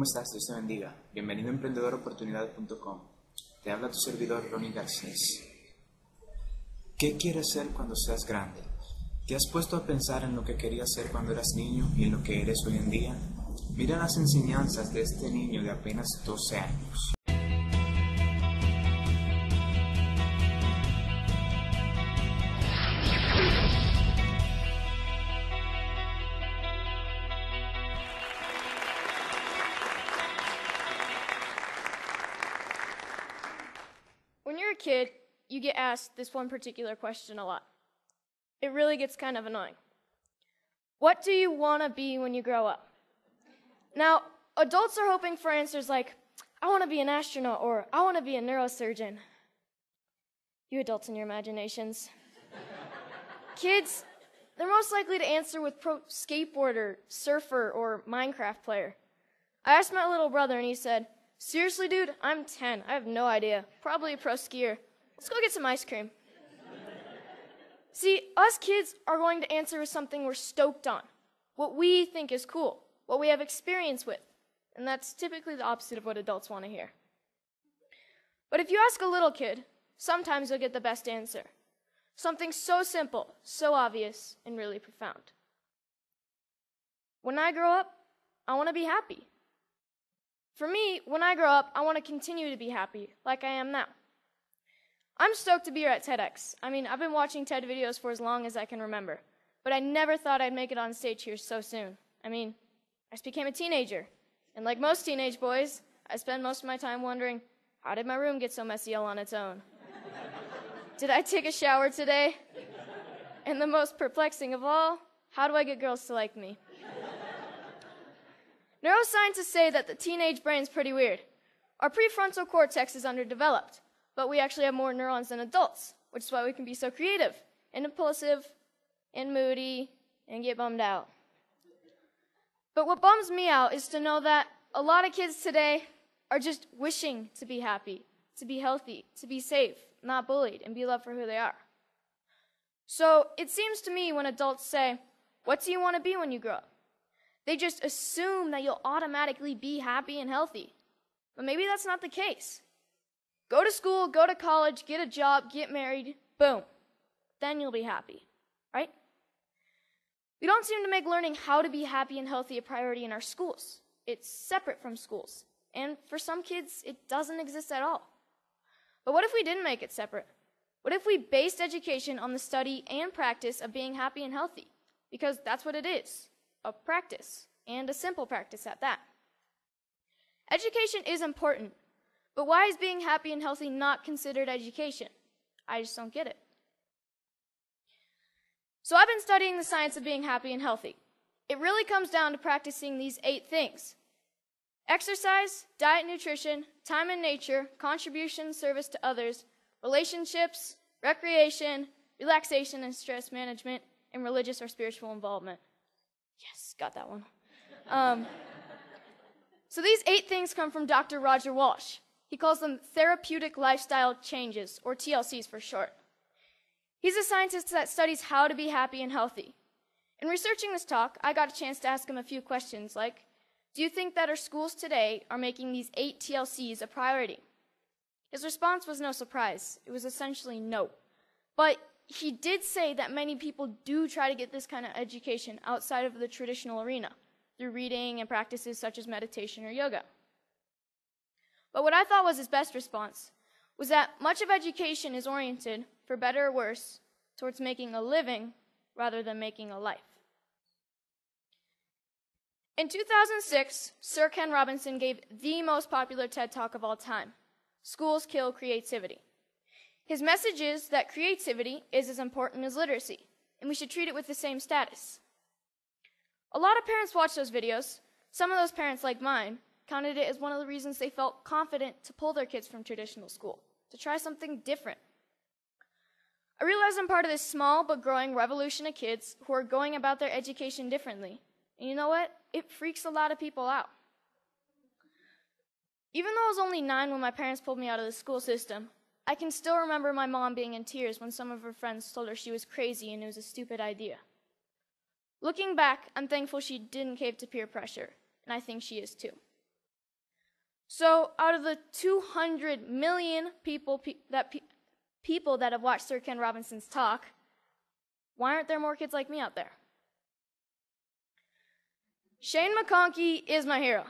estás? Dios te bendiga. Bienvenido a emprendedoroportunidad.com. Te habla tu servidor Ronnie Garcés. ¿Qué quieres ser cuando seas grande? ¿Te has puesto a pensar en lo que querías ser cuando eras niño y en lo que eres hoy en día? Mira las enseñanzas de este niño de apenas 12 años. When you're a kid, you get asked this one particular question a lot. It really gets kind of annoying. What do you want to be when you grow up? Now, adults are hoping for answers like, I want to be an astronaut, or I want to be a neurosurgeon. You adults and your imaginations. Kids, they're most likely to answer with pro skateboarder, surfer, or Minecraft player. I asked my little brother and he said, seriously, dude, I'm 10. I have no idea. Probably a pro skier. Let's go get some ice cream. See, us kids are going to answer with something we're stoked on, what we think is cool, what we have experience with. And that's typically the opposite of what adults want to hear. But if you ask a little kid, sometimes you'll get the best answer. Something so simple, so obvious, and really profound. When I grow up, I want to be happy. For me, when I grow up, I want to continue to be happy, like I am now. I'm stoked to be here at TEDx. I've been watching TED videos for as long as I can remember, but I never thought I'd make it on stage here so soon. I just became a teenager, and like most teenage boys, I spend most of my time wondering, how did my room get so messy all on its own? Did I take a shower today? And the most perplexing of all, how do I get girls to like me? Neuroscientists say that the teenage brain's pretty weird. Our prefrontal cortex is underdeveloped, but we actually have more neurons than adults, which is why we can be so creative and impulsive and moody and get bummed out. But what bums me out is to know that a lot of kids today are just wishing to be happy, to be healthy, to be safe, not bullied, and be loved for who they are. So it seems to me when adults say, what do you want to be when you grow up? They just assume that you'll automatically be happy and healthy. But maybe that's not the case. Go to school, go to college, get a job, get married, boom. Then you'll be happy, right? We don't seem to make learning how to be happy and healthy a priority in our schools. It's separate from schools. And for some kids, it doesn't exist at all. But what if we didn't make it separate? What if we based education on the study and practice of being happy and healthy? Because that's what it is. A practice, and a simple practice at that. Education is important, but why is being happy and healthy not considered education? I just don't get it. So I've been studying the science of being happy and healthy. It really comes down to practicing these 8 things: exercise, diet, nutrition, time in nature, contribution, service to others, relationships, recreation, relaxation and stress management, and religious or spiritual involvement. Yes, got that one. So these 8 things come from Dr. Roger Walsh. He calls them therapeutic lifestyle changes, or TLCs for short. He's a scientist that studies how to be happy and healthy. In researching this talk, I got a chance to ask him a few questions like, do you think that our schools today are making these 8 TLCs a priority? His response was no surprise. It was essentially no. But he did say that many people do try to get this kind of education outside of the traditional arena, through reading and practices such as meditation or yoga. But what I thought was his best response was that much of education is oriented, for better or worse, towards making a living rather than making a life. In 2006, Sir Ken Robinson gave the most popular TED Talk of all time, Schools Kill Creativity. His message is that creativity is as important as literacy, and we should treat it with the same status. A lot of parents watch those videos. Some of those parents, like mine, counted it as one of the reasons they felt confident to pull their kids from traditional school, to try something different. I realize I'm part of this small but growing revolution of kids who are going about their education differently. And you know what? It freaks a lot of people out. Even though I was only 9 when my parents pulled me out of the school system, I can still remember my mom being in tears when some of her friends told her she was crazy and it was a stupid idea. Looking back, I'm thankful she didn't cave to peer pressure, and I think she is too. So out of the 200 million people that have watched Sir Ken Robinson's talk, why aren't there more kids like me out there? Shane McConkey is my hero.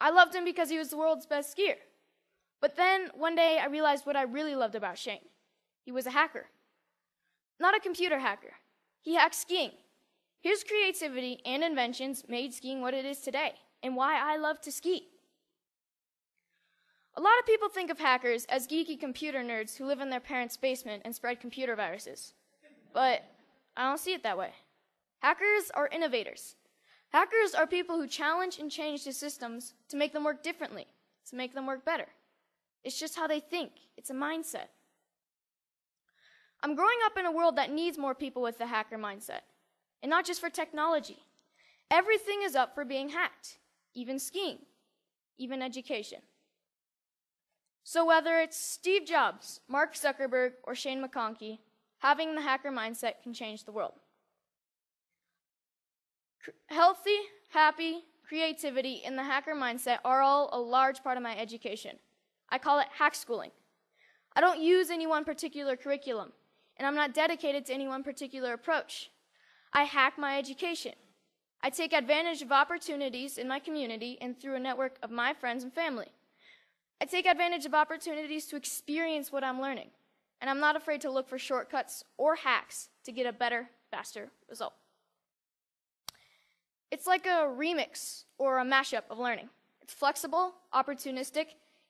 I loved him because he was the world's best skier. But then one day I realized what I really loved about Shane. He was a hacker. Not a computer hacker. He hacked skiing. His creativity and inventions made skiing what it is today, and why I love to ski. A lot of people think of hackers as geeky computer nerds who live in their parents' basement and spread computer viruses. But I don't see it that way. Hackers are innovators. Hackers are people who challenge and change the systems to make them work differently, to make them work better. It's just how they think. It's a mindset. I'm growing up in a world that needs more people with the hacker mindset. And not just for technology. Everything is up for being hacked. Even skiing. Even education. So whether it's Steve Jobs, Mark Zuckerberg, or Shane McConkey, having the hacker mindset can change the world. Healthy, happy, creativity, and the hacker mindset are all a large part of my education. I call it hack schooling. I don't use any one particular curriculum, and I'm not dedicated to any one particular approach. I hack my education. I take advantage of opportunities in my community and through a network of my friends and family. I take advantage of opportunities to experience what I'm learning, and I'm not afraid to look for shortcuts or hacks to get a better, faster result. It's like a remix or a mashup of learning. It's flexible, opportunistic,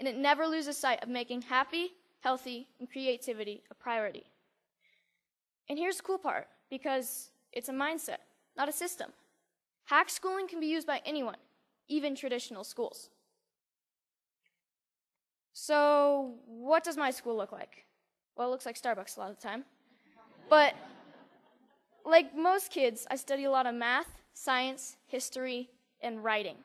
and it never loses sight of making happy, healthy, and creativity a priority. And here's the cool part, because it's a mindset, not a system. Hack schooling can be used by anyone, even traditional schools. So, what does my school look like? Well, it looks like Starbucks a lot of the time. But, like most kids, I study a lot of math, science, history, and writing.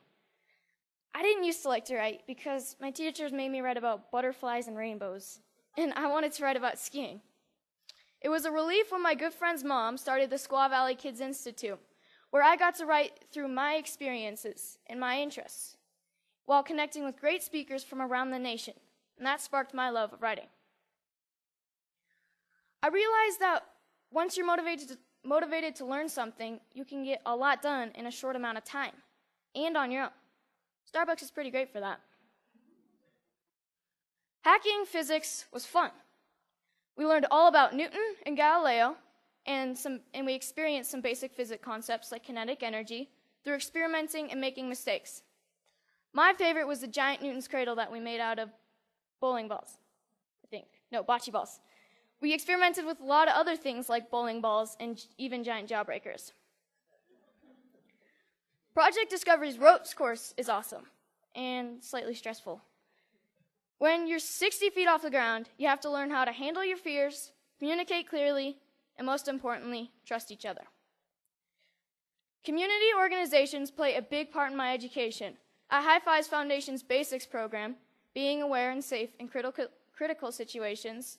I didn't used to like to write because my teachers made me write about butterflies and rainbows, and I wanted to write about skiing. It was a relief when my good friend's mom started the Squaw Valley Kids Institute, where I got to write through my experiences and my interests, while connecting with great speakers from around the nation, and that sparked my love of writing. I realized that once you're motivated to learn something, you can get a lot done in a short amount of time, and on your own. Starbucks is pretty great for that. Hacking physics was fun. We learned all about Newton and Galileo, and we experienced some basic physics concepts like kinetic energy through experimenting and making mistakes. My favorite was the giant Newton's cradle that we made out of bowling balls, I think. No, bocce balls. We experimented with a lot of other things like bowling balls and even giant jawbreakers. Project Discovery's ropes course is awesome and slightly stressful. When you're 60 feet off the ground, you have to learn how to handle your fears, communicate clearly, and most importantly, trust each other. Community organizations play a big part in my education. At High Fives Foundation's Basics program, being aware and safe in critical situations,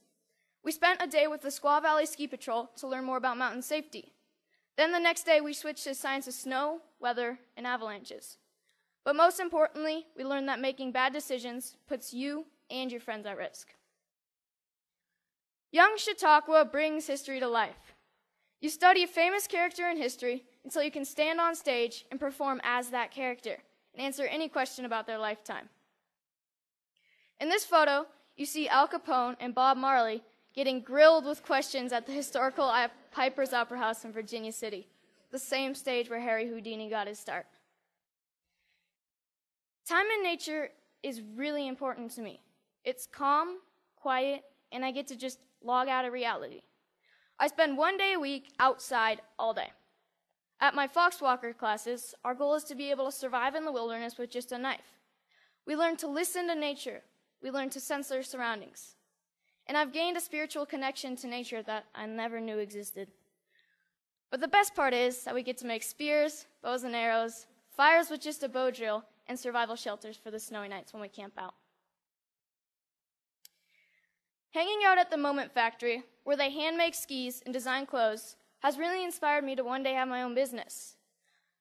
we spent a day with the Squaw Valley Ski Patrol to learn more about mountain safety. Then the next day, we switched to science of snow, weather, and avalanches. But most importantly, we learned that making bad decisions puts you and your friends at risk. Young Chautauqua brings history to life. You study a famous character in history until you can stand on stage and perform as that character and answer any question about their lifetime. In this photo, you see Al Capone and Bob Marley getting grilled with questions at the historical Piper's Opera House in Virginia City, the same stage where Harry Houdini got his start. Time in nature is really important to me. It's calm, quiet, and I get to just log out of reality. I spend 1 day a week outside all day. At my Foxwalker classes, our goal is to be able to survive in the wilderness with just a knife. We learn to listen to nature. We learn to sense our surroundings. And I've gained a spiritual connection to nature that I never knew existed. But the best part is that we get to make spears, bows and arrows, fires with just a bow drill, and survival shelters for the snowy nights when we camp out. Hanging out at the Moment Factory, where they hand make skis and design clothes, has really inspired me to one day have my own business.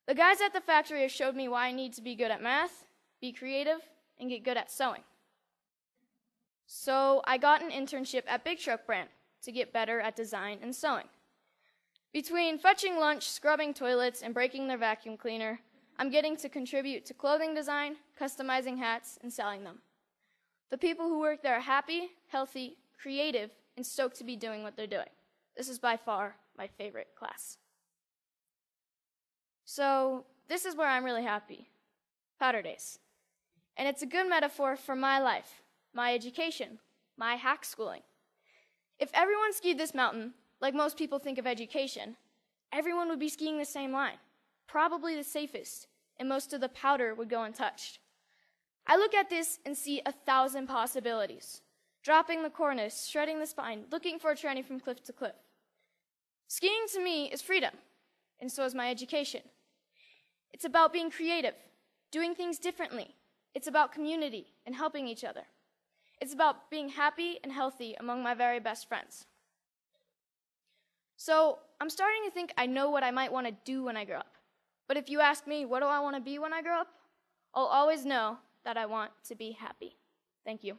The guys at the factory have showed me why I need to be good at math, be creative, and get good at sewing. So I got an internship at Big Truck Brand to get better at design and sewing. Between fetching lunch, scrubbing toilets, and breaking their vacuum cleaner, I'm getting to contribute to clothing design, customizing hats, and selling them. The people who work there are happy, healthy, creative, and stoked to be doing what they're doing. This is by far my favorite class. So this is where I'm really happy. Powder days. And it's a good metaphor for my life, my education, my hack schooling. If everyone skied this mountain, like most people think of education, everyone would be skiing the same line, probably the safest, and most of the powder would go untouched. I look at this and see 1,000 possibilities. Dropping the cornice, shredding the spine, looking for a tranny from cliff to cliff. Skiing to me is freedom, and so is my education. It's about being creative, doing things differently. It's about community and helping each other. It's about being happy and healthy among my very best friends. So I'm starting to think I know what I might want to do when I grow up. But if you ask me, what do I want to be when I grow up? I'll always know that I want to be happy. Thank you.